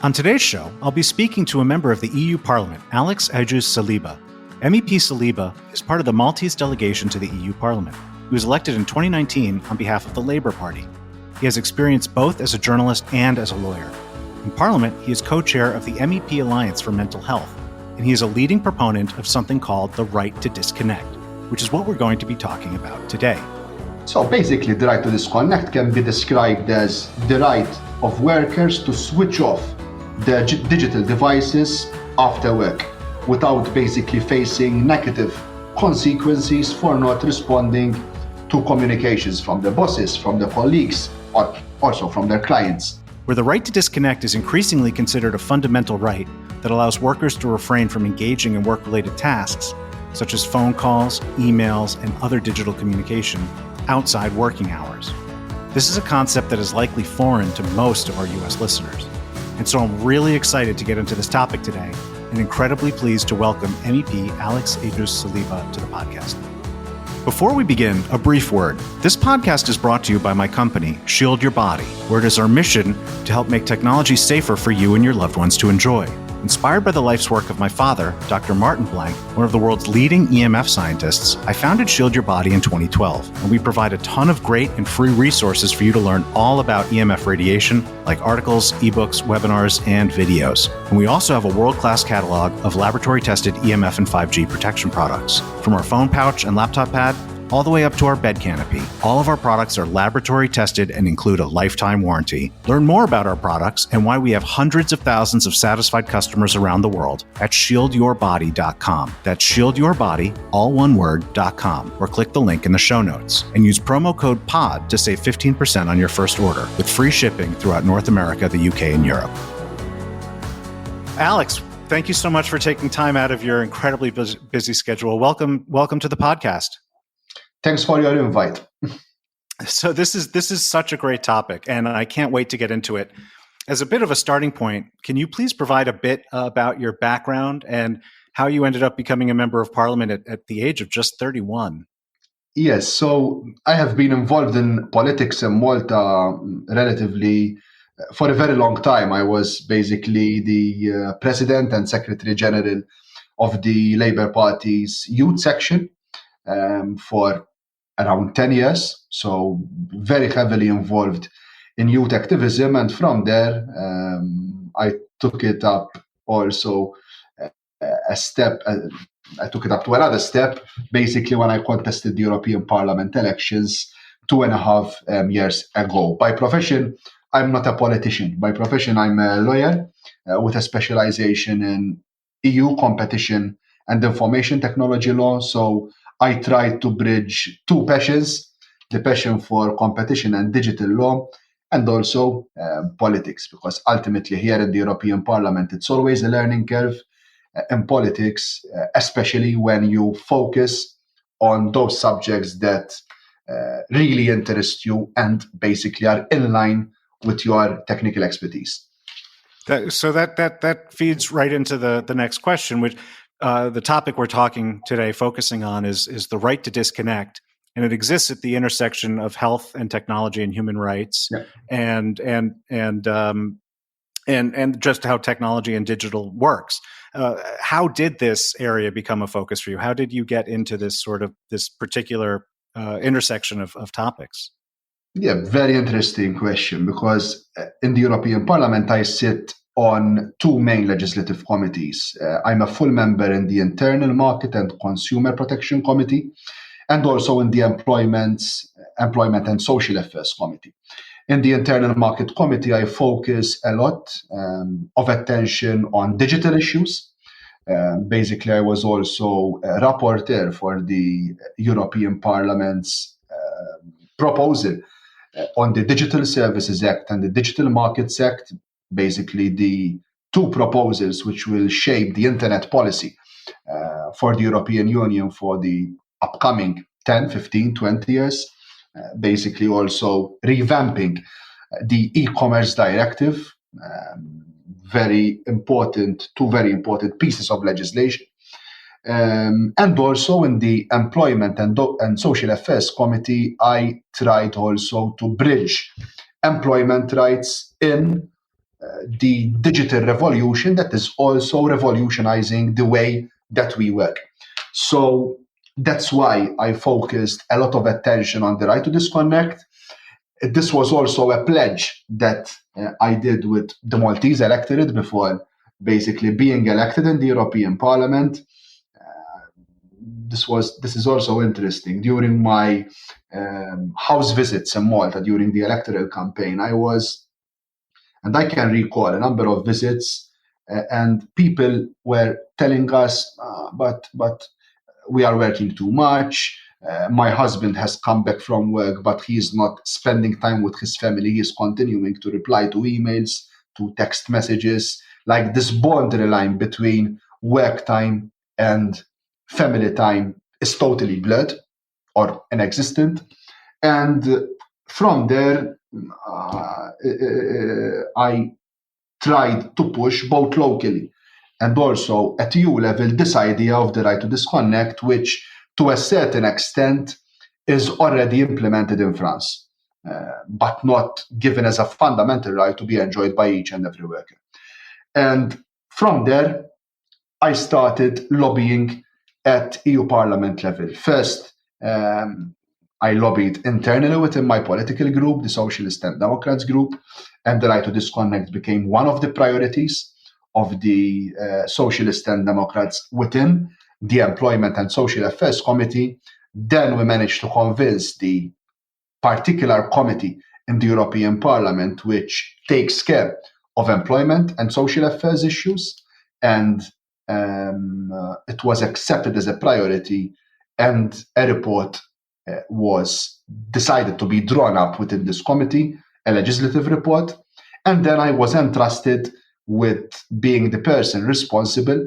On today's show, I'll be speaking to a member of the EU Parliament, Alex Aguis Saliba. MEP Saliba is part of the Maltese delegation to the EU Parliament. He was elected in 2019 on behalf of the Labour Party. He has experience both as a journalist and as a lawyer. In Parliament, he is co-chair of the MEP Alliance for Mental Health, and he is a leading proponent of something called the right to disconnect, which is what we're going to be talking about today. So basically, the right to disconnect can be described as the right of workers to switch off their digital devices after work without basically facing negative consequences for not responding to communications from their bosses, from their colleagues, or also from their clients. Where the right to disconnect is increasingly considered a fundamental right that allows workers to refrain from engaging in work-related tasks, such as phone calls, emails, and other digital communication outside working hours. This is a concept that is likely foreign to most of our U.S. listeners. And so I'm really excited to get into this topic today and incredibly pleased to welcome MEP Alex Aguis Saliba to the podcast. Before we begin, a brief word. This podcast is brought to you by my company, Shield Your Body, where it is our mission to help make technology safer for you and your loved ones to enjoy. Inspired by the life's work of my father, Dr. Martin Blank, one of the world's leading EMF scientists, I founded Shield Your Body in 2012, and we provide a ton of great and free resources for you to learn all about EMF radiation, like articles, ebooks, webinars, and videos. And we also have a world-class catalog of laboratory-tested EMF and 5G protection products. From our phone pouch and laptop pad, all the way up to our bed canopy. All of our products are laboratory tested and include a lifetime warranty. Learn more about our products and why we have hundreds of thousands of satisfied customers around the world at shieldyourbody.com. That's shieldYourBody, all one word, .com, or click the link in the show notes. And use promo code POD to save 15% on your first order with free shipping throughout North America, the UK, and Europe. Alex, thank you so much for taking time out of your incredibly busy schedule. Welcome to the podcast. Thanks for your invite. So this is such a great topic, and I can't wait to get into it. As a bit of a starting point, can you please provide a bit about your background and how you ended up becoming a member of Parliament at the age of just 31? Yes, so I have been involved in politics in Malta relatively for a very long time. I was basically the President and Secretary General of the Labour Party's youth section for around 10 years, so very heavily involved in youth activism. And from there, I took it up also a step. I took it up to another step, basically when I contested the European Parliament elections 2.5 years ago. By profession, I'm not a politician. By profession, I'm a lawyer with a specialization in EU competition and information technology law. So I tried to bridge two passions, the passion for competition and digital law, and also politics, because ultimately here in the European Parliament, it's always a learning curve in politics, especially when you focus on those subjects that really interest you and basically are in line with your technical expertise. So that feeds right into the next question, which the topic we're talking today, focusing on, is the right to disconnect, and it exists at the intersection of health and technology and human rights, Yeah. and just how technology and digital works. How did this area become a focus for you? How did you get into this particular intersection of topics? Yeah, very interesting question, because in the European Parliament, I sit on two main legislative committees. I'm a full member in the Internal Market and Consumer Protection Committee, and also in the Employment and Social Affairs Committee. In the Internal Market Committee, I focus a lot of attention on digital issues. Basically, I was also a rapporteur for the European Parliament's proposal on the Digital Services Act and the Digital Markets Act, basically the two proposals which will shape the internet policy for the European Union for the upcoming 10, 15, 20 years, basically also revamping the e-commerce directive, two very important pieces of legislation. And also in the Employment and Social Affairs Committee, I tried also to bridge employment rights in the digital revolution that is also revolutionizing the way that we work. So that's why I focused a lot of attention on the right to disconnect. This was also a pledge that I did with the Maltese electorate before basically being elected in the European Parliament. This is also interesting. During my house visits in Malta during the electoral campaign, and I can recall a number of visits, and people were telling us, but we are working too much. My husband has come back from work, but he is not spending time with his family. He is continuing to reply to emails, to text messages. Like this boundary line between work time and family time is totally blurred or inexistent. And from there, I tried to push both locally and also at EU level this idea of the right to disconnect, which to a certain extent is already implemented in France, but not given as a fundamental right to be enjoyed by each and every worker. And from there, I started lobbying at EU Parliament level. First, I lobbied internally within my political group, the Socialist and Democrats group, and the right to disconnect became one of the priorities of the Socialist and Democrats within the Employment and Social Affairs Committee. Then we managed to convince the particular committee in the European Parliament which takes care of employment and social affairs issues, and it was accepted as a priority, and a report was decided to be drawn up within this committee, a legislative report, and then I was entrusted with being the person responsible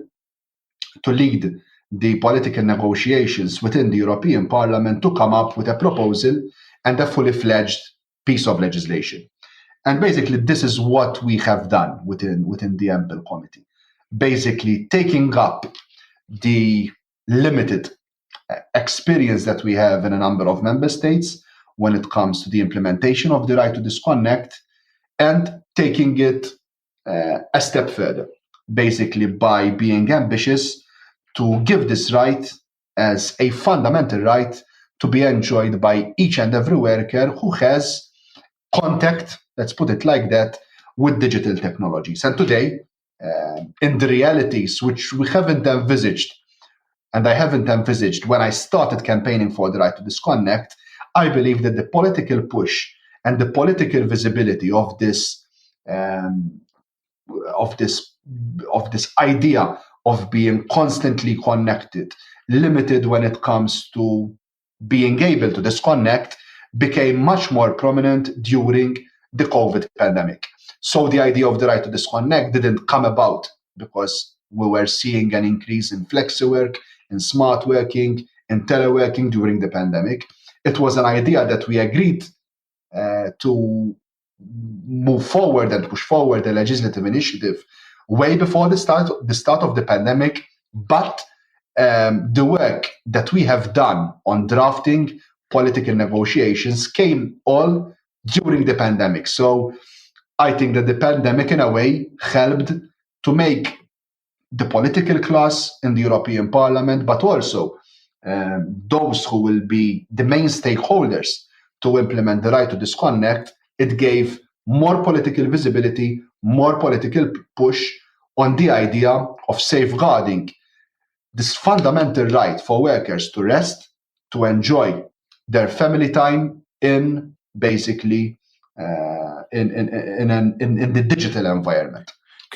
to lead the political negotiations within the European Parliament to come up with a proposal and a fully fledged piece of legislation. And basically, this is what we have done within the Ample Committee. Basically, taking up the limited experience that we have in a number of member states when it comes to the implementation of the right to disconnect and taking it a step further, basically by being ambitious to give this right as a fundamental right to be enjoyed by each and every worker who has contact, let's put it like that, with digital technologies. And today, in the realities which we haven't envisaged, and I haven't envisaged when I started campaigning for the right to disconnect, I believe that the political push and the political visibility of this idea of being constantly connected, limited when it comes to being able to disconnect, became much more prominent during the COVID pandemic. So the idea of the right to disconnect didn't come about because we were seeing an increase in flexi work, in smart working, in teleworking during the pandemic. It was an idea that we agreed to move forward and push forward a legislative initiative way before the start of the pandemic. But the work that we have done on drafting political negotiations came all during the pandemic. So I think that the pandemic, in a way, helped to make the political class in the European Parliament, but also those who will be the main stakeholders to implement the right to disconnect, it gave more political visibility, more political push on the idea of safeguarding this fundamental right for workers to rest, to enjoy their family time in basically in the digital environment.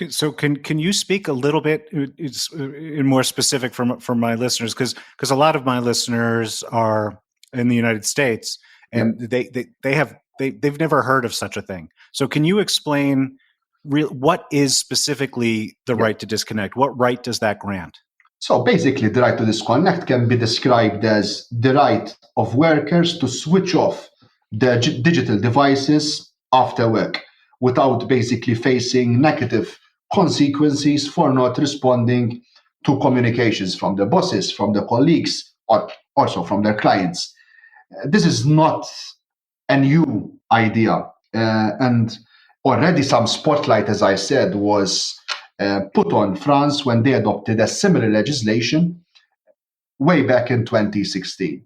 So can you speak a little bit in more specific for my listeners, because a lot of my listeners are in the United States and they've never heard of such a thing. So can you explain what is specifically the right to disconnect? What right does that grant? So basically, the right to disconnect can be described as the right of workers to switch off their digital devices after work without basically facing negative consequences for not responding to communications from their bosses, from their colleagues, or also from their clients. This is not a new idea, and already some spotlight, as I said, was put on France when they adopted a similar legislation way back in 2016.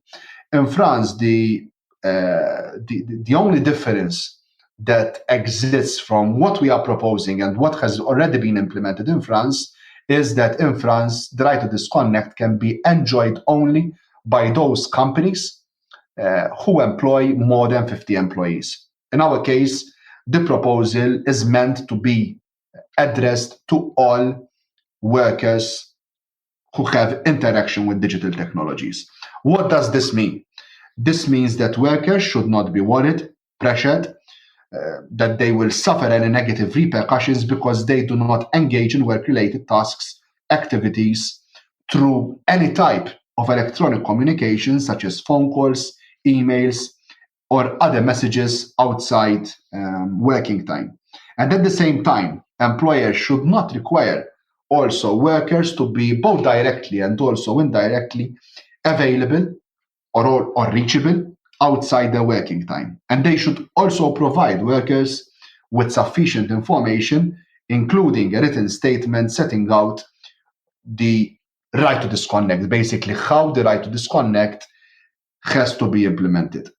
In France, the only difference that exists from what we are proposing and what has already been implemented in France is that in France, the right to disconnect can be enjoyed only by those companies who employ more than 50 employees. In our case, the proposal is meant to be addressed to all workers who have interaction with digital technologies. What does this mean? This means that workers should not be worried, pressured, that they will suffer any negative repercussions because they do not engage in work-related tasks, activities through any type of electronic communication, such as phone calls, emails, or other messages outside working time. And at the same time, employers should not require also workers to be both directly and also indirectly available or reachable outside their working time. And they should also provide workers with sufficient information, including a written statement setting out the right to disconnect, basically how the right to disconnect has to be implemented.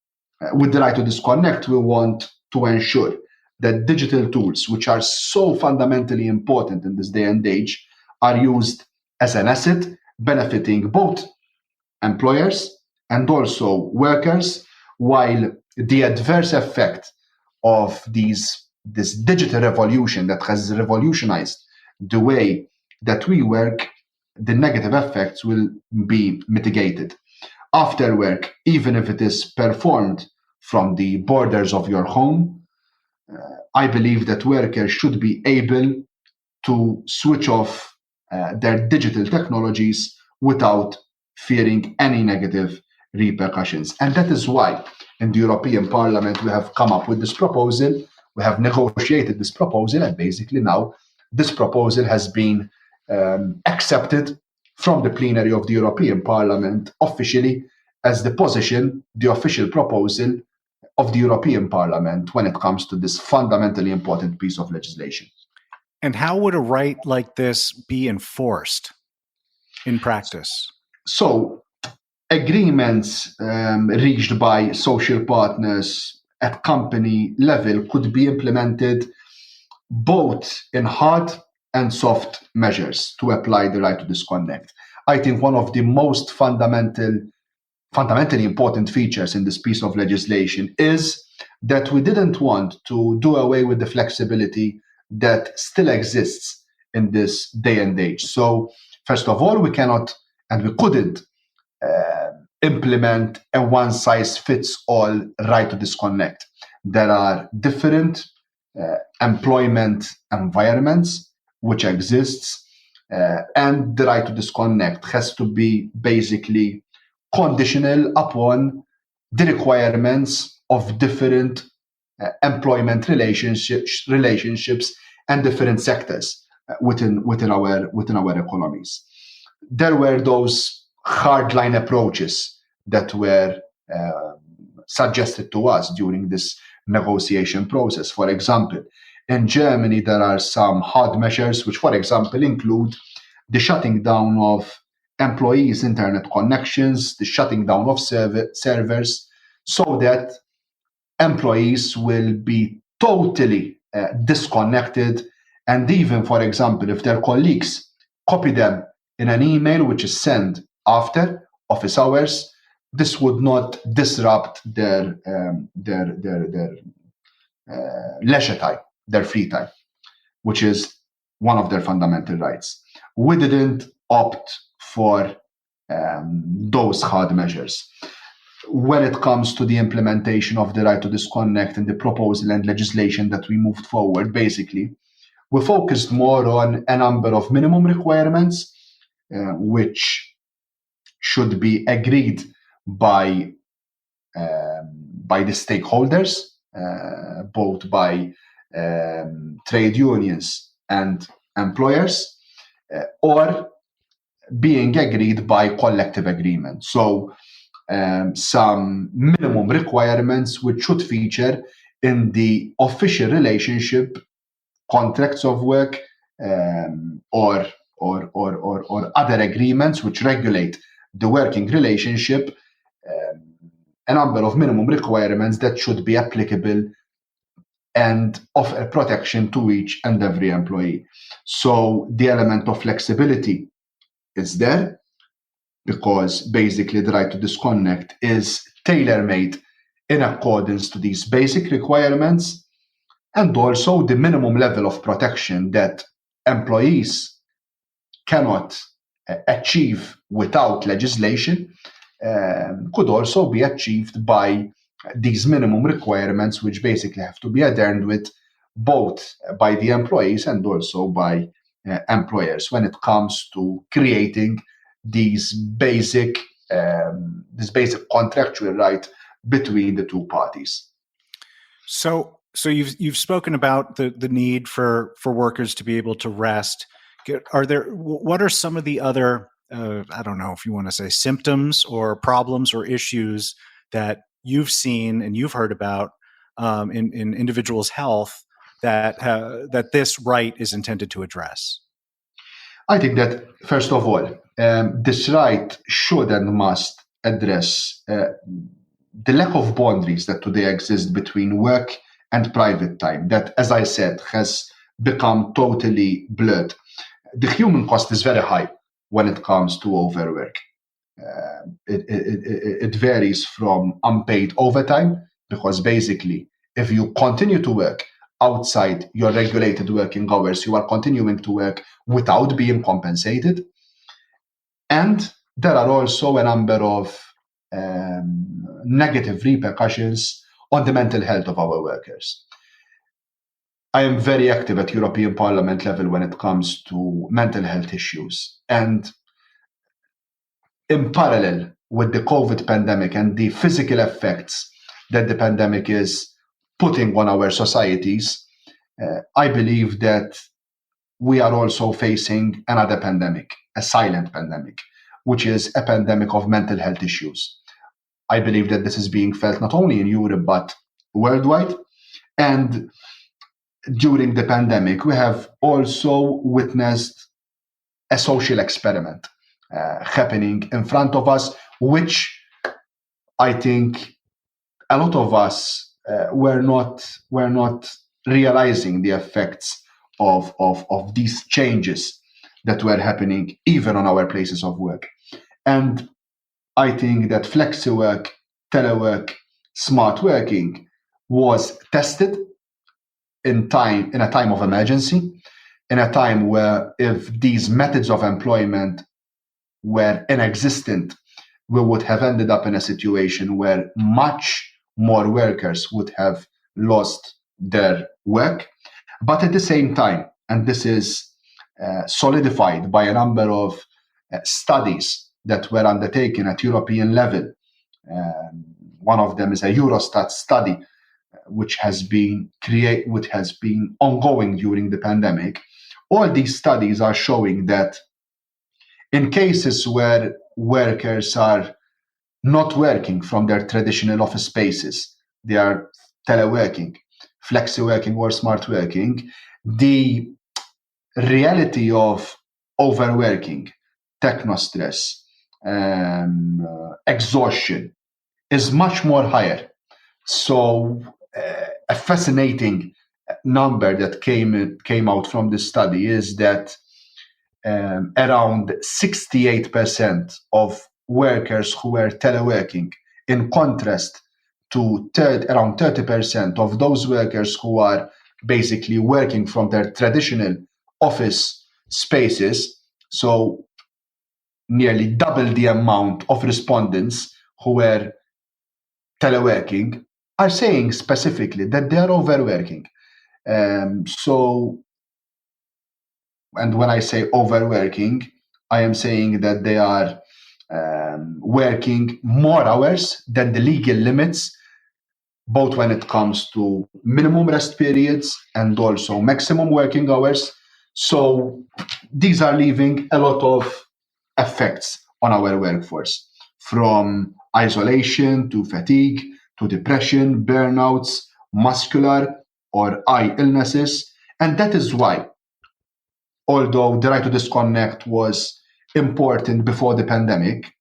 With the right to disconnect, we want to ensure that digital tools, which are so fundamentally important in this day and age, are used as an asset, benefiting both employers and also workers, while the adverse effect of this digital revolution that has revolutionized the way that we work, the negative effects will be mitigated. After work, even if it is performed from the borders of your home, I believe that workers should be able to switch off their digital technologies without fearing any negative repercussions. And that is why in the European Parliament we have come up with this proposal, we have negotiated this proposal, and basically now this proposal has been accepted from the plenary of the European Parliament officially as the position, the official proposal of the European Parliament when it comes to this fundamentally important piece of legislation. And how would a right like this be enforced in practice? So, agreements reached by social partners at company level could be implemented both in hard and soft measures to apply the right to disconnect. I think one of the most fundamentally important features in this piece of legislation is that we didn't want to do away with the flexibility that still exists in this day and age. So, first of all, we cannot and we couldn't implement a one-size-fits-all right to disconnect. There are different employment environments which exists, and the right to disconnect has to be basically conditional upon the requirements of different employment relationships and different sectors within our economies. There were those hardline approaches that were suggested to us during this negotiation process. For example, in Germany, there are some hard measures which, for example, include the shutting down of employees' internet connections, the shutting down of servers, so that employees will be totally disconnected. And even, for example, if their colleagues copy them in an email which is sent after office hours, this would not disrupt their leisure time, their free time, which is one of their fundamental rights. We didn't opt for those hard measures. When it comes to the implementation of the right to disconnect and the proposal and legislation that we moved forward, basically, we focused more on a number of minimum requirements which should be agreed by the stakeholders, both by trade unions and employers, or being agreed by collective agreement. So some minimum requirements which should feature in the official relationship, contracts of work, or other agreements which regulate the working relationship, a number of minimum requirements that should be applicable and offer protection to each and every employee. So the element of flexibility is there, because basically the right to disconnect is tailor-made in accordance to these basic requirements, and also the minimum level of protection that employees cannot achieve without legislation could also be achieved by these minimum requirements, which basically have to be adhered with both by the employees and also by employers when it comes to creating this basic contractual right between the two parties. So you've spoken about the need for workers to be able to rest. What are some of the other I don't know if you want to say symptoms or problems or issues that you've seen and you've heard about in individuals' health that this right is intended to address? I think that, first of all, this right should and must address the lack of boundaries that today exist between work and private time, that, as I said, has become totally blurred. The human cost is very high when it comes to overwork. It varies from unpaid overtime, because basically, if you continue to work outside your regulated working hours, you are continuing to work without being compensated. And there are also a number of negative repercussions on the mental health of our workers. I am very active at European Parliament level when it comes to mental health issues. And in parallel with the COVID pandemic and the physical effects that the pandemic is putting on our societies, I believe that we are also facing another pandemic, a silent pandemic, which is a pandemic of mental health issues. I believe that this is being felt not only in Europe, but worldwide. And during the pandemic, we have also witnessed a social experiment happening in front of us, which I think a lot of us were not realizing the effects of these changes that were happening even on our places of work. And I think that flexi work, telework, smart working was tested in a time of emergency, in a time where if these methods of employment were inexistent, we would have ended up in a situation where much more workers would have lost their work. But at the same time, and this is solidified by a number of studies that were undertaken at European level. One of them is a Eurostat study, which has been ongoing during the pandemic. All these studies are showing that in cases where workers are not working from their traditional office spaces, they are teleworking, flexi working, or smart working, the reality of overworking, techno stress, exhaustion is much more higher. So a fascinating number that came out from this study is that around 68% of workers who were teleworking, in contrast to around 30% of those workers who are basically working from their traditional office spaces, so nearly double the amount of respondents who were teleworking, are saying specifically that they are overworking. And when I say overworking, I am saying that they are working more hours than the legal limits, both when it comes to minimum rest periods and also maximum working hours. So these are leaving a lot of effects on our workforce, from isolation to fatigue to depression, burnouts, muscular or eye illnesses. And that is why, although the right to disconnect was important before the pandemic,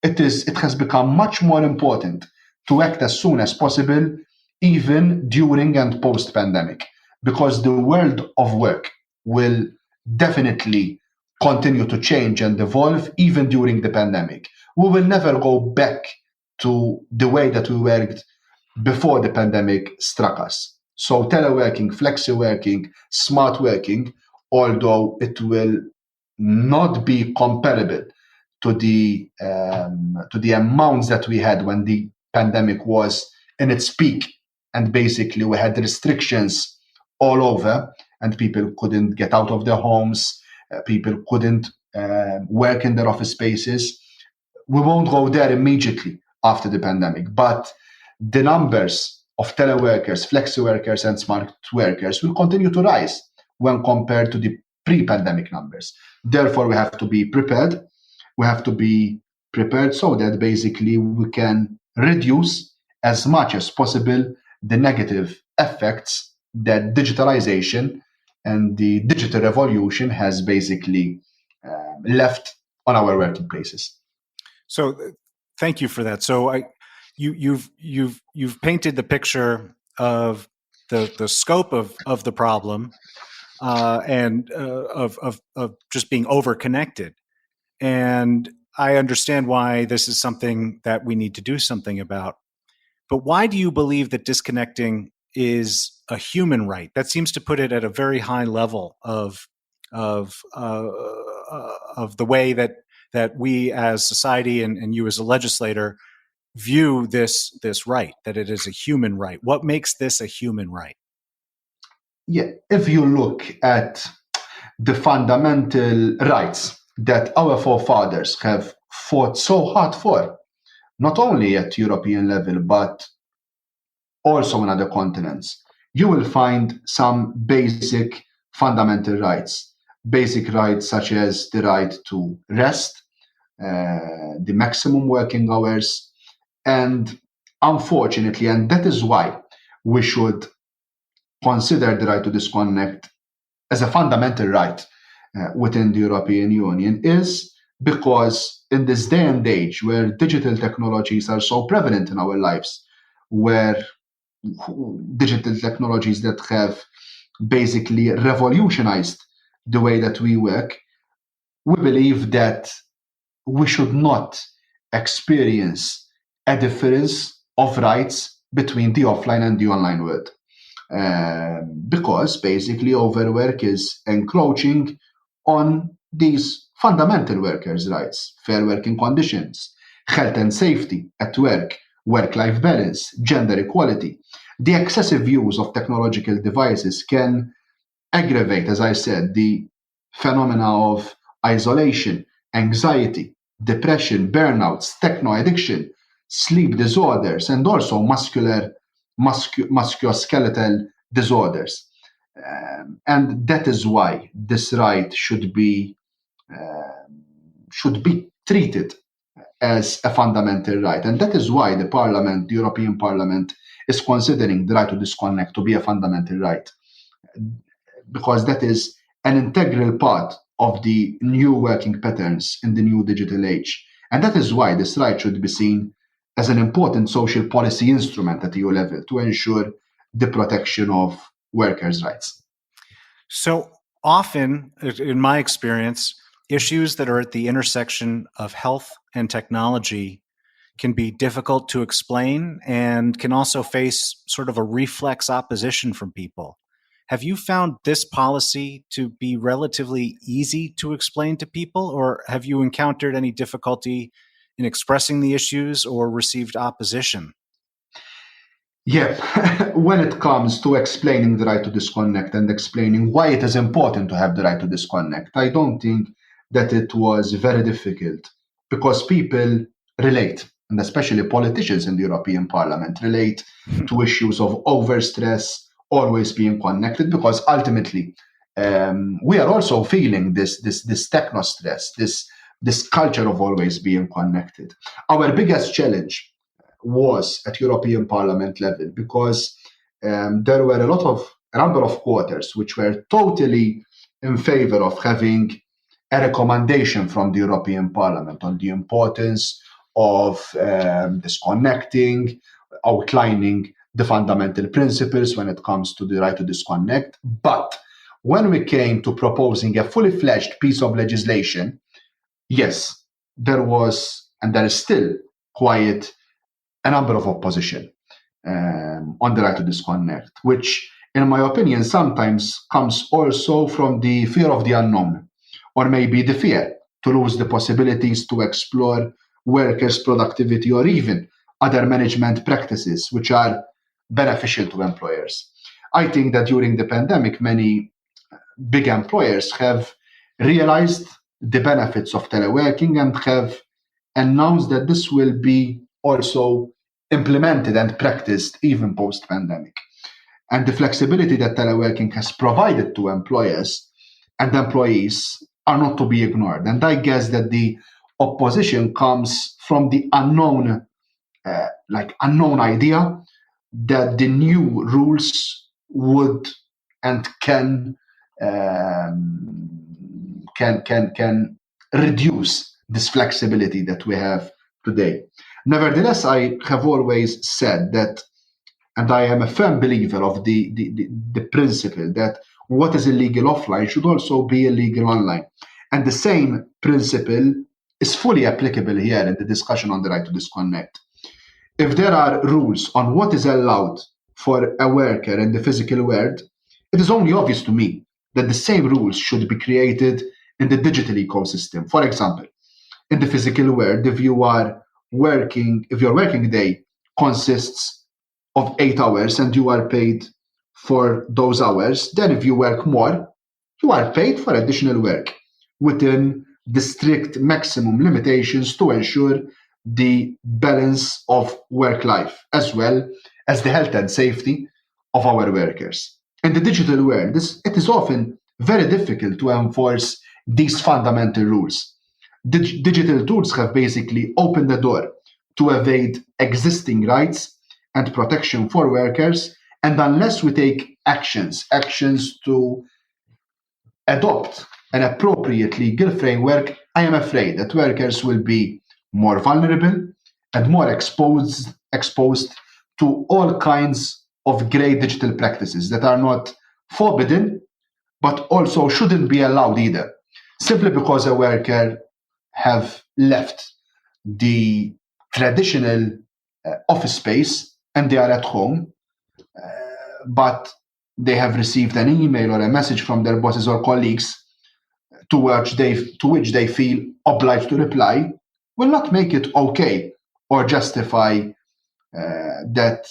it has become much more important to act as soon as possible, even during and post pandemic, because the world of work will definitely continue to change and evolve even during the pandemic. We will never go back to the way that we worked before the pandemic struck us. So teleworking, flexi working, smart working, although it will not be comparable to the amounts that we had when the pandemic was in its peak, and basically we had restrictions all over, and people couldn't get out of their homes, people couldn't work in their office spaces. We won't go there immediately after the pandemic, but the numbers of teleworkers, flexi workers, and smart workers will continue to rise when compared to the pre-pandemic numbers. Therefore, we have to be prepared. We have to be prepared so that basically we can reduce as much as possible the negative effects that digitalization and the digital revolution has basically left on our working places. So, thank you for that. So, you've painted the picture of the scope of the problem and of just being over-connected. And I understand why this is something that we need to do something about. But why do you believe that disconnecting is a human right? That seems to put it at a very high level of the way that we as society and you as a legislator view this right, that it is a human right. What makes this a human right? Yeah, if you look at the fundamental rights that our forefathers have fought so hard for, not only at European level, but also on other continents, you will find some basic fundamental rights. Basic rights such as the right to rest, the maximum working hours, and unfortunately, and that is why we should consider the right to disconnect as a fundamental right within the European Union, is because in this day and age where digital technologies are so prevalent in our lives, where digital technologies that have basically revolutionized the way that we work, we believe that we should not experience a difference of rights between the offline and the online world. Because basically overwork is encroaching on these fundamental workers' rights: fair working conditions, health and safety at work, work-life balance, gender equality. The excessive use of technological devices can aggravate, as I said, the phenomena of isolation, anxiety, depression, burnouts, techno addiction, sleep disorders, and also musculoskeletal disorders. And that is why this right should be treated as a fundamental right. And that is why the European Parliament, is considering the right to disconnect to be a fundamental right, because that is an integral part of the new working patterns in the new digital age. And that is why this right should be seen as an important social policy instrument at EU level to ensure the protection of workers' rights. So often, in my experience, issues that are at the intersection of health and technology can be difficult to explain and can also face sort of a reflex opposition from people. Have you found this policy to be relatively easy to explain to people, or have you encountered any difficulty in expressing the issues or received opposition? Yeah, when it comes to explaining the right to disconnect and explaining why it is important to have the right to disconnect, I don't think that it was very difficult, because people relate, and especially politicians in the European Parliament relate to issues of overstress, always being connected, because ultimately we are also feeling this techno stress, this culture of always being connected. Our biggest challenge was at European Parliament level, because there were a number of quarters which were totally in favor of having a recommendation from the European Parliament on the importance of disconnecting, outlining the fundamental principles when it comes to the right to disconnect. But when we came to proposing a fully fledged piece of legislation, yes, there was, and there is still, quite a number of opposition on the right to disconnect, which, in my opinion, sometimes comes also from the fear of the unknown, or maybe the fear to lose the possibilities to explore workers' productivity or even other management practices which are beneficial to employers. I think that during the pandemic, many big employers have realized the benefits of teleworking and have announced that this will be also implemented and practiced even post-pandemic. And the flexibility that teleworking has provided to employers and employees are not to be ignored. And I guess that the opposition comes from the unknown idea that the new rules would and can reduce this flexibility that we have today. Nevertheless, I have always said that, and I am a firm believer of the principle that what is illegal offline should also be illegal online. And the same principle is fully applicable here in the discussion on the right to disconnect. If there are rules on what is allowed for a worker in the physical world, it is only obvious to me that the same rules should be created in the digital ecosystem. For example, in the physical world, if your working day consists of 8 hours and you are paid for those hours, then if you work more, you are paid for additional work within the strict maximum limitations to ensure the balance of work life, as well as the health and safety of our workers. In the digital world, it is often very difficult to enforce these fundamental rules. Digital tools have basically opened the door to evade existing rights and protection for workers, and unless we take actions to adopt an appropriate legal framework, I am afraid that workers will be more vulnerable and more exposed to all kinds of grey digital practices that are not forbidden, but also shouldn't be allowed either, simply because a worker have left the traditional office space and they are at home, but they have received an email or a message from their bosses or colleagues to which they feel obliged to reply, will not make it okay or justify that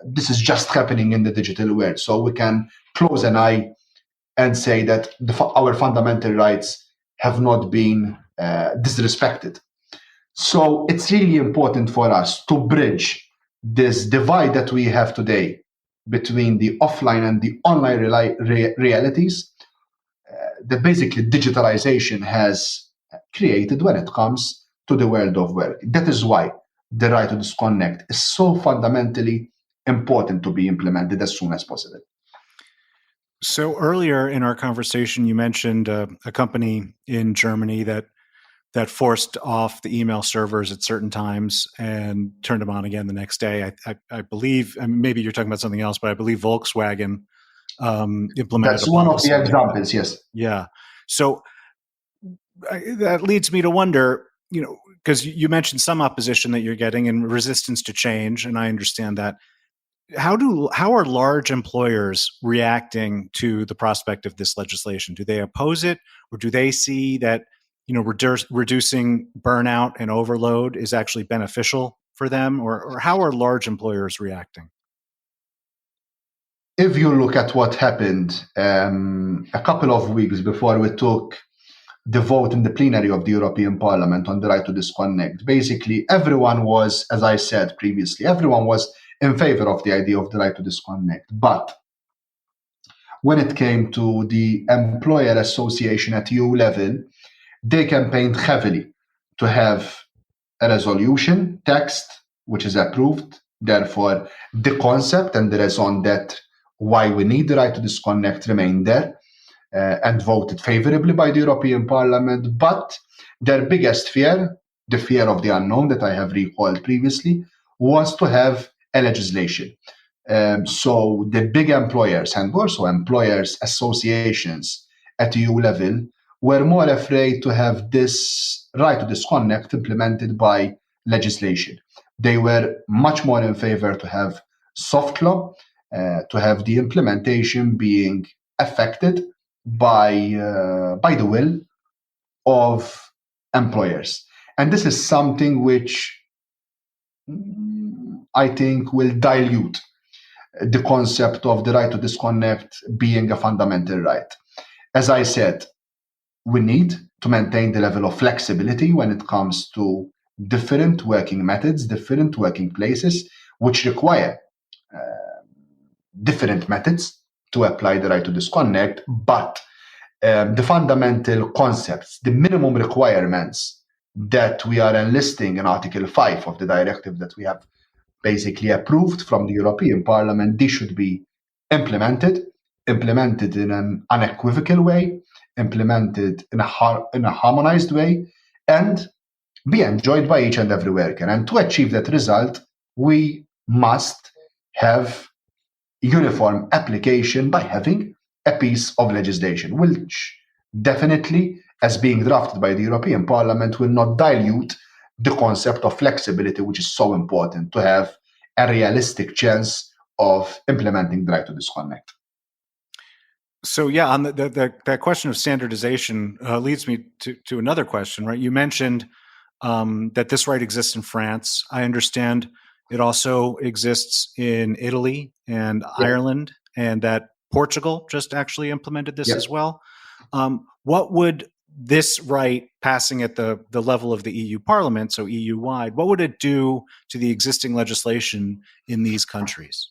this is just happening in the digital world. So we can close an eye and say that our fundamental rights have not been disrespected. So it's really important for us to bridge this divide that we have today between the offline and the online realities that basically digitalization has created when it comes to the world of work. That is why the right to disconnect is so fundamentally important to be implemented as soon as possible. So earlier in our conversation, you mentioned a company in Germany that forced off the email servers at certain times and turned them on again the next day. I believe, and maybe you're talking about something else, but I believe Volkswagen implemented. That's one of the examples, yes. Yeah. So that leads me to wonder, because you mentioned some opposition that you're getting and resistance to change, and I understand that. How are large employers reacting to the prospect of this legislation? Do they oppose it, or do they see that reducing burnout and overload is actually beneficial for them, or how are large employers reacting? If you look at what happened a couple of weeks before we took the vote in the plenary of the European Parliament on the right to disconnect, basically everyone was, as I said previously, everyone was in favor of the idea of the right to disconnect. But when it came to the employer association at EU level, they campaigned heavily to have a resolution text which is approved Therefore, the concept and the raison d'etre why we need the right to disconnect remained there and voted favorably by the European Parliament. But their biggest fear, the fear of the unknown that I have recalled previously, was to have a legislation. So the big employers and also employers associations at EU level were more afraid to have this right to disconnect implemented by legislation. They were much more in favor to have soft law, to have the implementation being affected by the will of employers. And this is something which I think will dilute the concept of the right to disconnect being a fundamental right. As I said, we need to maintain the level of flexibility when it comes to different working methods, different working places, which require different methods to apply the right to disconnect. But the fundamental concepts, the minimum requirements that we are enlisting in Article 5 of the directive that we have basically approved from the European Parliament, these should be implemented in an unequivocal way, implemented in a harmonized way, and be enjoyed by each and every worker. And to achieve that result, we must have uniform application by having a piece of legislation, which definitely, as being drafted by the European Parliament, will not dilute the concept of flexibility, which is so important to have a realistic chance of implementing the right to disconnect. So yeah, on that question of standardization leads me to another question, right? You mentioned that this right exists in France. I understand it also exists in Italy and Ireland, and that Portugal just actually implemented this as well. What would this right passing at the level of the EU Parliament, so EU-wide, what would it do to the existing legislation in these countries?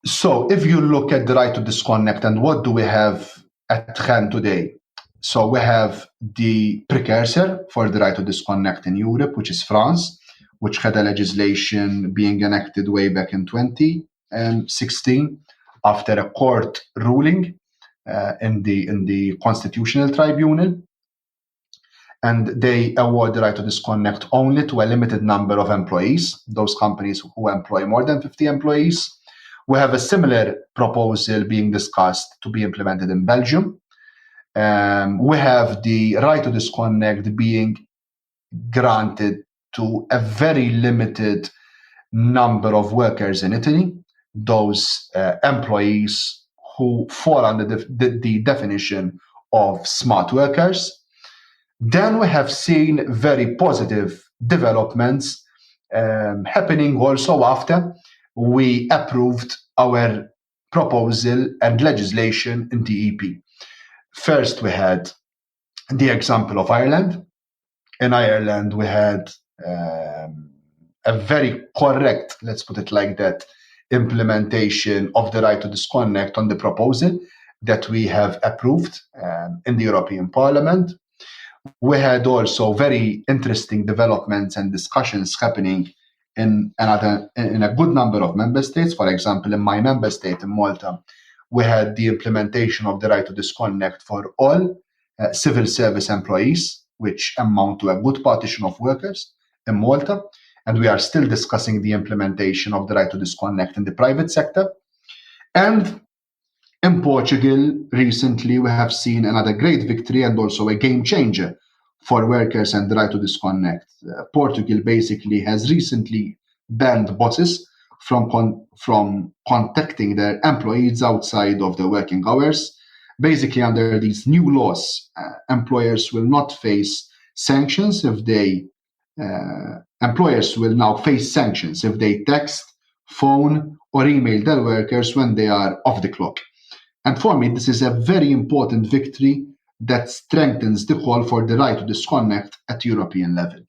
So if you look at the right to disconnect and what do we have at hand today? So we have the precursor for the right to disconnect in Europe, which is France, which had a legislation being enacted way back in 2016 after a court ruling in the Constitutional Tribunal. And they award the right to disconnect only to a limited number of employees, those companies who employ more than 50 employees. We have a similar proposal being discussed to be implemented in Belgium. We have the right to disconnect being granted to a very limited number of workers in Italy, those employees who fall under the definition of smart workers. Then we have seen very positive developments happening also after we approved our proposal and legislation in the EP. First, we had the example of Ireland. In Ireland, we had a very correct, let's put it like that, implementation of the right to disconnect on the proposal that we have approved in the European Parliament. We had also very interesting developments and discussions happening in a good number of member states. For example, in my member state, in Malta, we had the implementation of the right to disconnect for all civil service employees, which amount to a good partition of workers in Malta. And we are still discussing the implementation of the right to disconnect in the private sector. And in Portugal, recently, we have seen another great victory and also a game changer for workers and the right to disconnect. Portugal basically has recently banned bosses from contacting their employees outside of their working hours. Basically, under these new laws, employers will not face sanctions if they employers will now face sanctions if they text, phone, or email their workers when they are off the clock. And for me, this is a very important victory that strengthens the call for the right to disconnect at European level.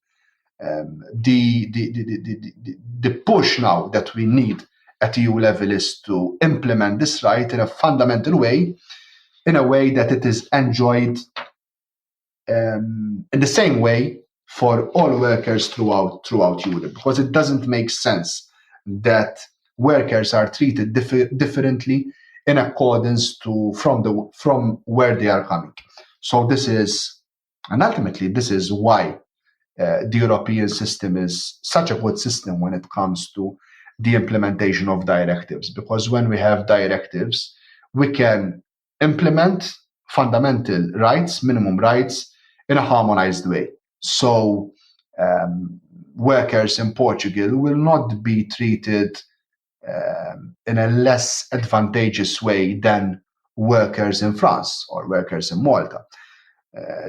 The push now that we need at EU level is to implement this right in a fundamental way, in a way that it is enjoyed in the same way for all workers throughout Europe, because it doesn't make sense that workers are treated differently in accordance to from where they are coming. So ultimately this is why the European system is such a good system when it comes to the implementation of directives, because when we have directives, we can implement fundamental rights, minimum rights, in a harmonized way. So workers in Portugal will not be treated in a less advantageous way than workers in France or workers in Malta.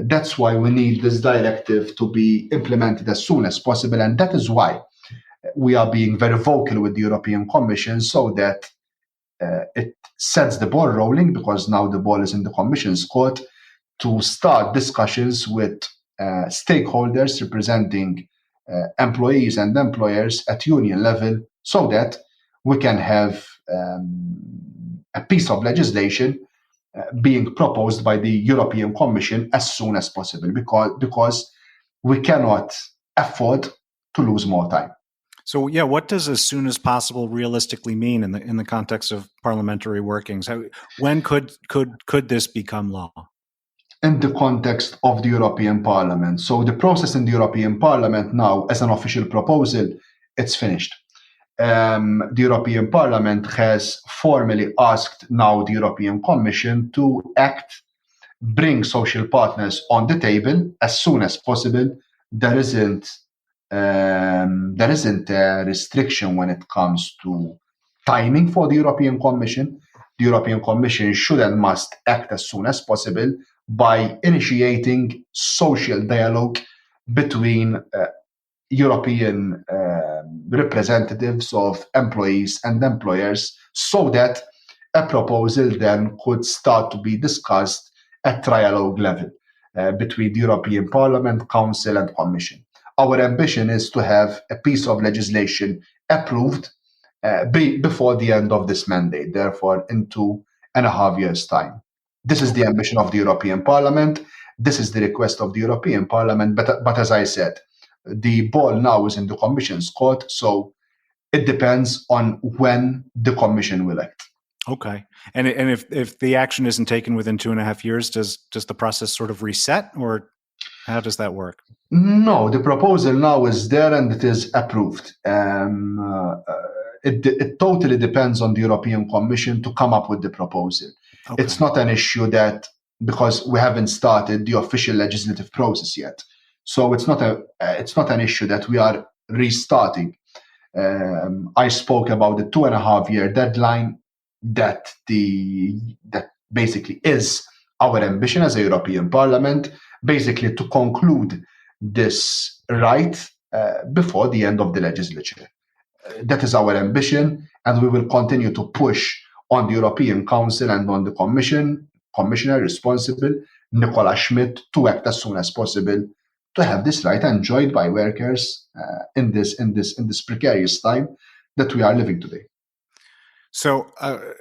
That's why we need this directive to be implemented as soon as possible, and that is why we are being very vocal with the European Commission so that it sets the ball rolling, because now the ball is in the Commission's court to start discussions with stakeholders representing employees and employers at union level, so that we can have a piece of legislation being proposed by the European Commission as soon as possible, because we cannot afford to lose more time. So, what does as soon as possible realistically mean in the context of parliamentary workings? When could this become law? In the context of the European Parliament. So the process in the European Parliament now, as an official proposal, it's finished. The European Parliament has formally asked now the European Commission to bring social partners on the table as soon as possible. There isn't a restriction when it comes to timing for the European Commission. The European Commission should and must act as soon as possible by initiating social dialogue between European representatives of employees and employers, so that a proposal then could start to be discussed at trialogue level between the European Parliament, Council and Commission. Our ambition is to have a piece of legislation approved before the end of this mandate, therefore in 2.5 years' time. This is the ambition of the European Parliament. This is the request of the European Parliament. But as I said, the ball now is in the Commission's court, so it depends on when the Commission will act. Okay. And if the action isn't taken within 2.5 years, does the process sort of reset, or how does that work? No, the proposal now is there and it is approved. It totally depends on the European Commission to come up with the proposal. Okay. It's not an issue that, because we haven't started the official legislative process yet. So it's not an issue that we are restarting. I spoke about the 2.5-year deadline that basically is our ambition as a European Parliament, basically to conclude this right before the end of the legislature. That is our ambition, and we will continue to push on the European Council and on the Commissioner responsible, Nicola Schmidt, to act as soon as possible to have this right enjoyed by workers in this precarious time that we are living today. So,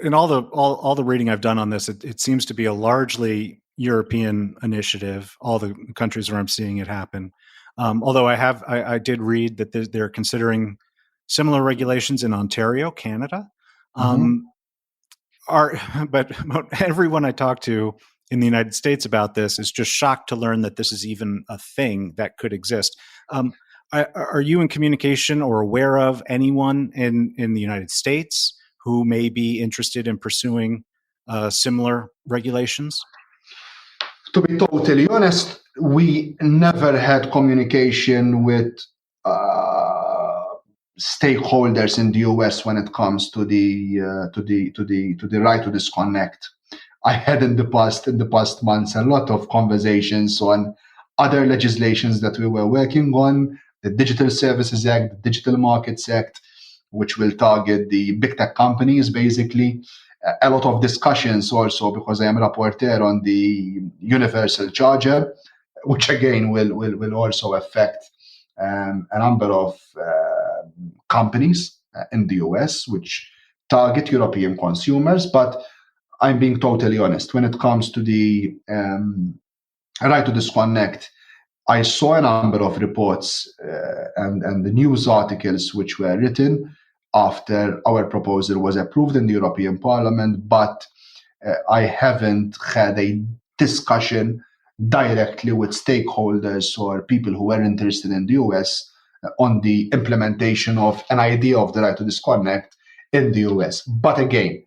in all the reading I've done on this, it seems to be a largely European initiative. All the countries where I'm seeing it happen. Although I did read that they're considering similar regulations in Ontario, Canada. But everyone I talk to in the United States about this is just shocked to learn that this is even a thing that could exist. Are you in communication or aware of anyone in the United States who may be interested in pursuing similar regulations? To be totally honest, we never had communication with stakeholders in the US when it comes to the right to disconnect. I had in the past months a lot of conversations on other legislations that we were working on, the Digital Services Act, the Digital Markets Act, which will target the big tech companies, basically. A lot of discussions also, because I am a rapporteur on the Universal Charger, which again will also affect a number of companies in the US, which target European consumers. But I'm being totally honest, when it comes to the right to disconnect, I saw a number of reports and the news articles which were written. after our proposal was approved in the European Parliament, but I haven't had a discussion directly with stakeholders or people who were interested in the US on the implementation of an idea of the right to disconnect in the US. But again,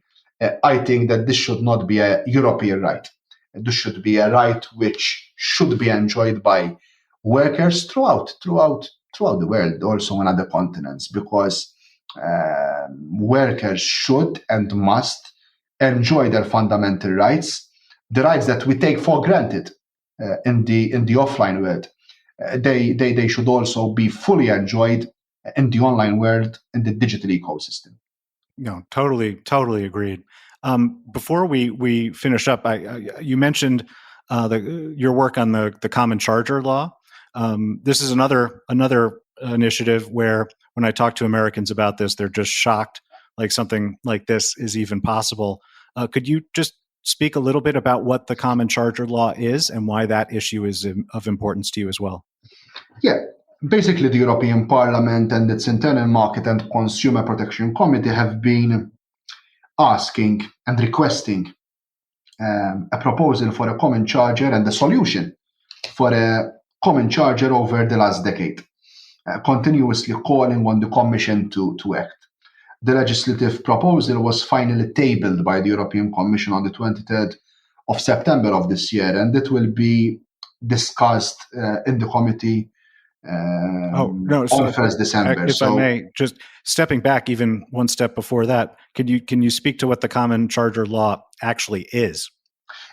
I think that this should not be a European right. This should be a right which should be enjoyed by workers throughout the world, also on other continents, because workers should and must enjoy their fundamental rights, the rights that we take for granted in the offline world. They should also be fully enjoyed in the online world, in the digital ecosystem. No, totally agreed. Before we finish up, you mentioned your work on the common charger law. This is another initiative where when I talk to Americans about this, they're just shocked, like something like this is even possible. Could you just speak a little bit about what the common charger law is and why that issue is of importance to you as well? Yeah. Basically, the European Parliament and its Internal Market and Consumer Protection Committee have been asking and requesting a proposal for a common charger and a solution for a common charger over the last decade, continuously calling on the Commission to act. The legislative proposal was finally tabled by the European Commission on the 23rd of September of this year, and it will be discussed in the committee on 1st December. If I may, just stepping back even one step before that, can you speak to what the common charger law actually is?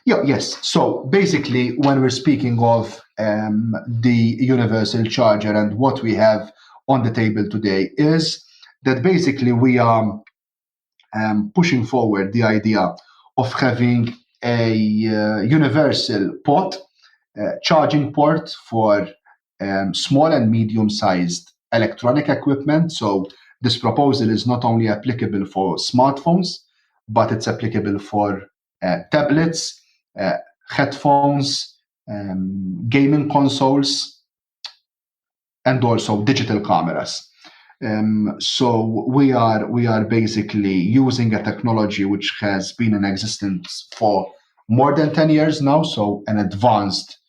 Yes. So basically, when we're speaking of the universal charger and what we have on the table today is that basically we are pushing forward the idea of having a universal port, charging port for small and medium-sized electronic equipment. So this proposal is not only applicable for smartphones, but it's applicable for tablets, headphones, gaming consoles, and also digital cameras. So we are basically using a technology which has been in existence for more than 10 years now. So an advanced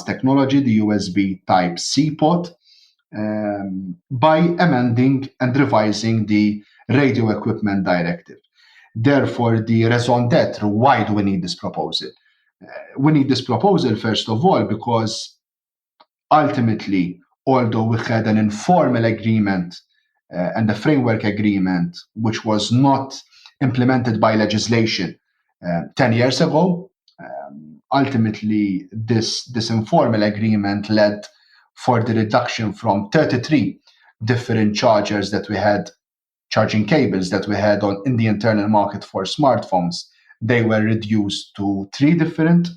technology, the USB Type-C port, by amending and revising the Radio Equipment Directive. Therefore, the raison d'etre, why do we need this proposal? We need this proposal, first of all, because ultimately, although we had an informal agreement and a framework agreement, which was not implemented by legislation 10 years ago, ultimately, this informal agreement led for the reduction from 33 different chargers that we had, charging cables that we had in the internal market for smartphones. They were reduced to 3 different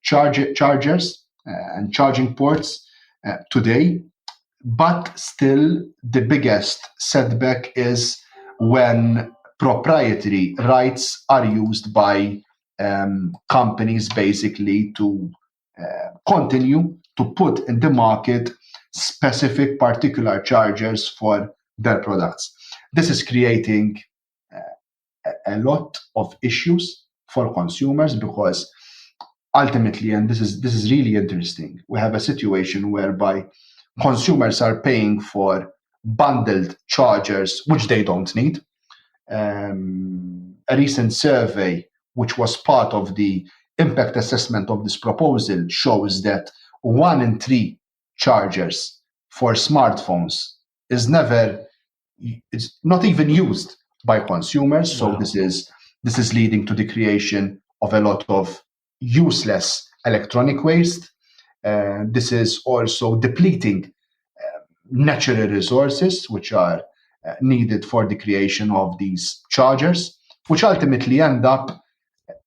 chargers and charging ports today. But still, the biggest setback is when proprietary rights are used by companies basically to continue to put in the market specific particular chargers for their products. This is creating a lot of issues for consumers because ultimately, and this is really interesting, we have a situation whereby consumers are paying for bundled chargers which they don't need. A recent survey, which was part of the impact assessment of this proposal, shows that 1 in 3 chargers for smartphones is not even used by consumers. So this is leading to the creation of a lot of useless electronic waste. This is also depleting natural resources which are needed for the creation of these chargers, which ultimately end up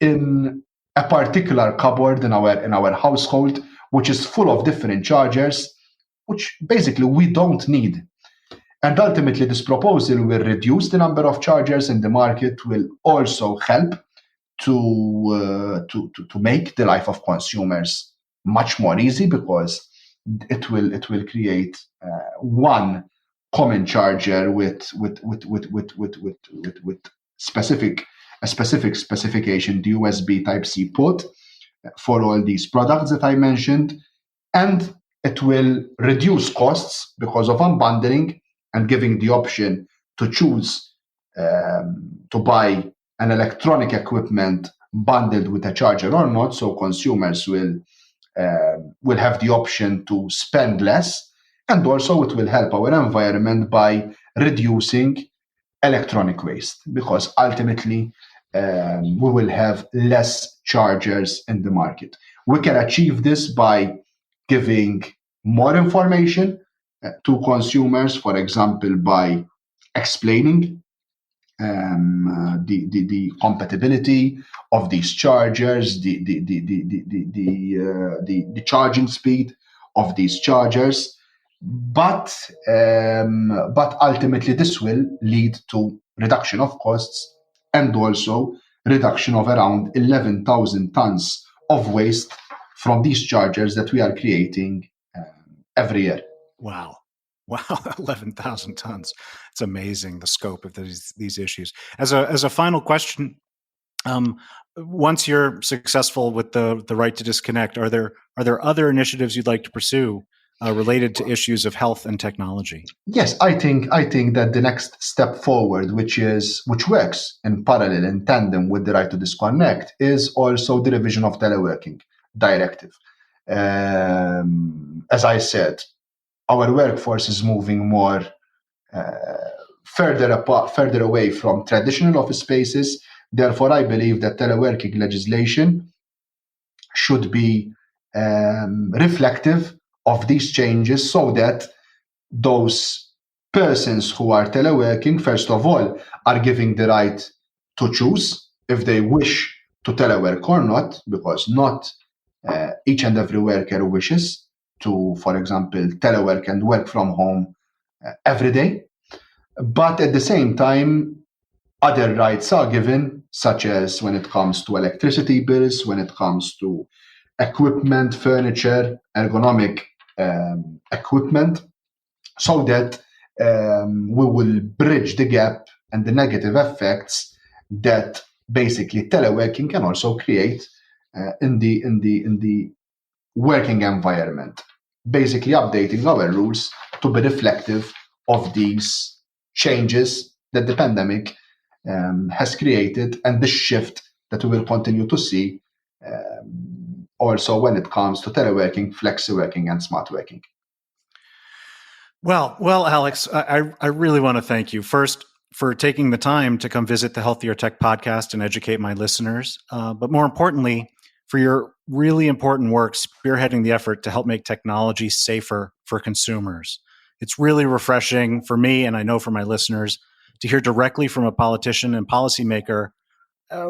in a particular cupboard in our household, which is full of different chargers, which basically we don't need. And ultimately, this proposal will reduce the number of chargers in the market, will also help to make the life of consumers much more easy, because it will create one common charger with specific specification, the USB Type-C port for all these products that I mentioned, and it will reduce costs because of unbundling and giving the option to choose to buy an electronic equipment bundled with a charger or not. So consumers will have the option to spend less, and also it will help our environment by reducing electronic waste, because ultimately we will have less chargers in the market. We can achieve this by giving more information to consumers, for example, by explaining the compatibility of these chargers, the charging speed of these chargers, but ultimately this will lead to reduction of costs and also reduction of around 11,000 tons of waste from these chargers that we are creating every year. Wow. 11,000 tons. It's amazing, the scope of these issues. As a final question, once you're successful with the right to disconnect, are there other initiatives you'd like to pursue related to issues of health and technology? Yes, I think that the next step forward, which works in parallel, in tandem with the right to disconnect, is also the revision of teleworking directive. As I said, our workforce is moving more further away from traditional office spaces. Therefore, I believe that teleworking legislation should be reflective of these changes, so that those persons who are teleworking, first of all, are given the right to choose if they wish to telework or not, because not each and every worker wishes to, for example, telework and work from home every day. But at the same time, other rights are given, such as when it comes to electricity bills, when it comes to equipment, furniture, ergonomic equipment, so that we will bridge the gap and the negative effects that basically teleworking can also create in the working environment. Basically updating our rules to be reflective of these changes that the pandemic has created, and the shift that we will continue to see also when it comes to teleworking, flexi working, and smart working. Well, Alex, I really want to thank you first for taking the time to come visit the Healthier Tech podcast and educate my listeners, but more importantly, for your really important work spearheading the effort to help make technology safer for consumers. It's really refreshing for me, and I know for my listeners, to hear directly from a politician and policymaker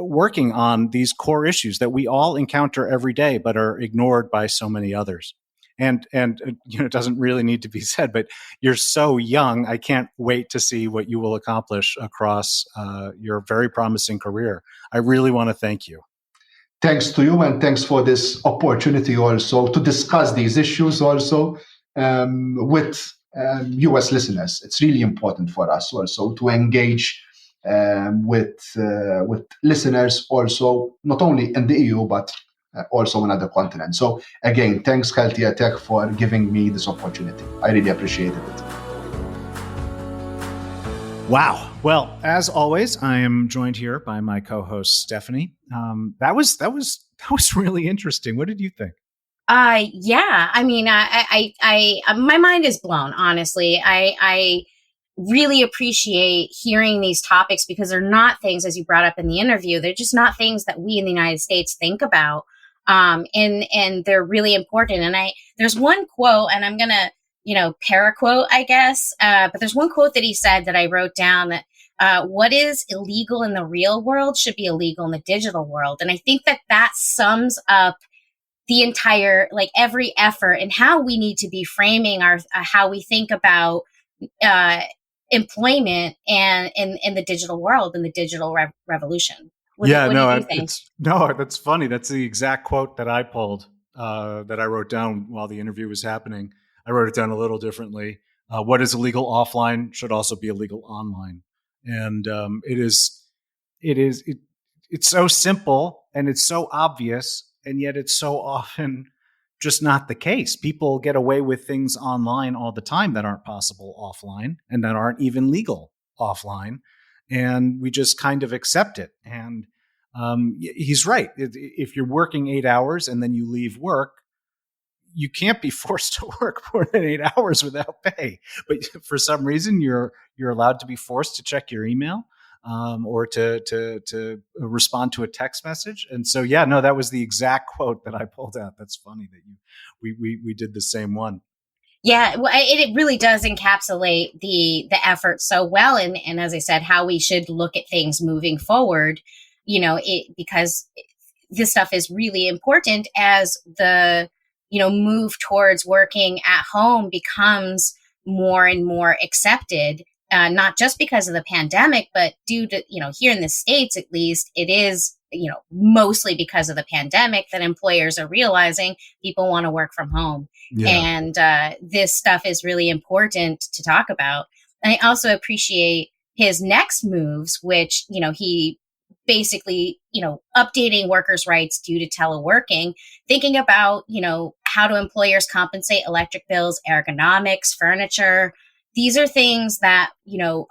working on these core issues that we all encounter every day, but are ignored by so many others. And it doesn't really need to be said, but you're so young. I can't wait to see what you will accomplish across your very promising career. I really want to thank you. Thanks to you, and thanks for this opportunity also to discuss these issues also with US listeners. It's really important for us also to engage with listeners also, not only in the EU, but also on other continents. So again, thanks Healthier Tech for giving me this opportunity. I really appreciated it. Wow. Well, as always, I am joined here by my co-host Stephanie. That was really interesting. What did you think? Yeah. I mean, I my mind is blown. Honestly, I really appreciate hearing these topics, because they're not things, as you brought up in the interview, they're just not things that we in the United States think about. And they're really important. And there's one quote, and I'm gonna paraquote, I guess. But there's one quote that he said that I wrote down, that what is illegal in the real world should be illegal in the digital world. And I think that sums up the entire, every effort and how we need to be framing our, how we think about employment and in the digital world, in the digital revolution. What do you think? That's funny. That's the exact quote that I pulled, that I wrote down while the interview was happening. I wrote it down a little differently. What is illegal offline should also be illegal online. And it's so simple and it's so obvious, and yet it's so often just not the case. People get away with things online all the time that aren't possible offline and that aren't even legal offline. And we just kind of accept it. And he's right. If you're working 8 hours and then you leave work, you can't be forced to work more than 8 hours without pay. But for some reason, you're allowed to be forced to check your email or to respond to a text message. And so, yeah, no, that was the exact quote that I pulled out. That's funny that we did the same one. Yeah, well, it really does encapsulate the effort so well, and as I said, how we should look at things moving forward. Because this stuff is really important as the move towards working at home becomes more and more accepted. Not just because of the pandemic, but due to here in the States, at least, it is mostly because of the pandemic that employers are realizing people want to work from home. Yeah. And this stuff is really important to talk about. And I also appreciate his next moves, which, he basically, updating workers' rights due to teleworking, thinking about, how do employers compensate electric bills, ergonomics, furniture. These are things that,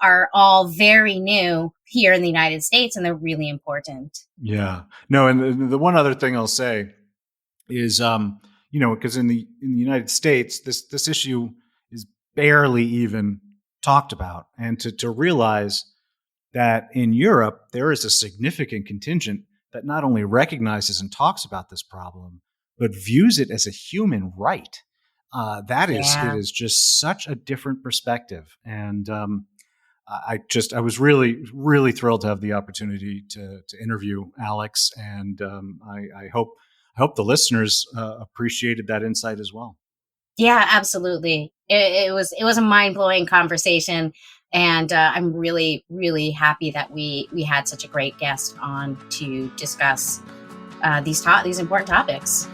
are all very new here in the United States, and they're really important. Yeah. No, and the one other thing I'll say is, because in the United States, this issue is barely even talked about. And to realize that in Europe, there is a significant contingent that not only recognizes and talks about this problem, but views it as a human right. It is just such a different perspective. And I was really, really thrilled to have the opportunity to interview Alex. And I hope the listeners appreciated that insight as well. Yeah, absolutely. It was a mind-blowing conversation. And I'm really, really happy that we had such a great guest on to discuss these important topics.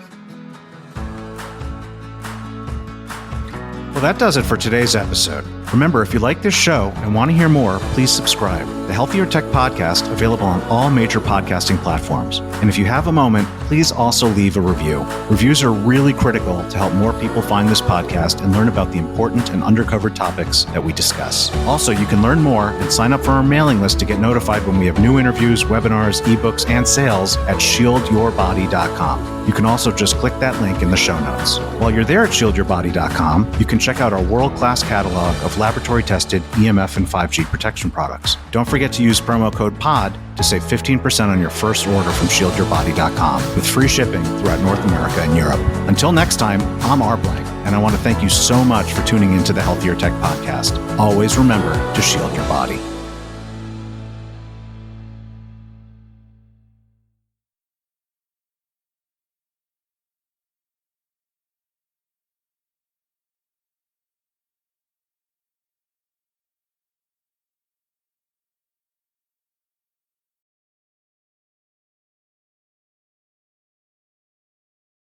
Well, that does it for today's episode. Remember, if you like this show and want to hear more, please subscribe. The Healthier Tech Podcast, available on all major podcasting platforms. And if you have a moment, please also leave a review. Reviews are really critical to help more people find this podcast and learn about the important and undercovered topics that we discuss. Also, you can learn more and sign up for our mailing list to get notified when we have new interviews, webinars, ebooks, and sales at shieldyourbody.com. You can also just click that link in the show notes. While you're there at shieldyourbody.com, you can check out our world-class catalog of laboratory-tested EMF and 5G protection products. Don't forget to use promo code POD to save 15% on your first order from shieldyourbody.com with free shipping throughout North America and Europe. Until next time, I'm R. Blank, and I want to thank you so much for tuning into the Healthier Tech Podcast. Always remember to shield your body.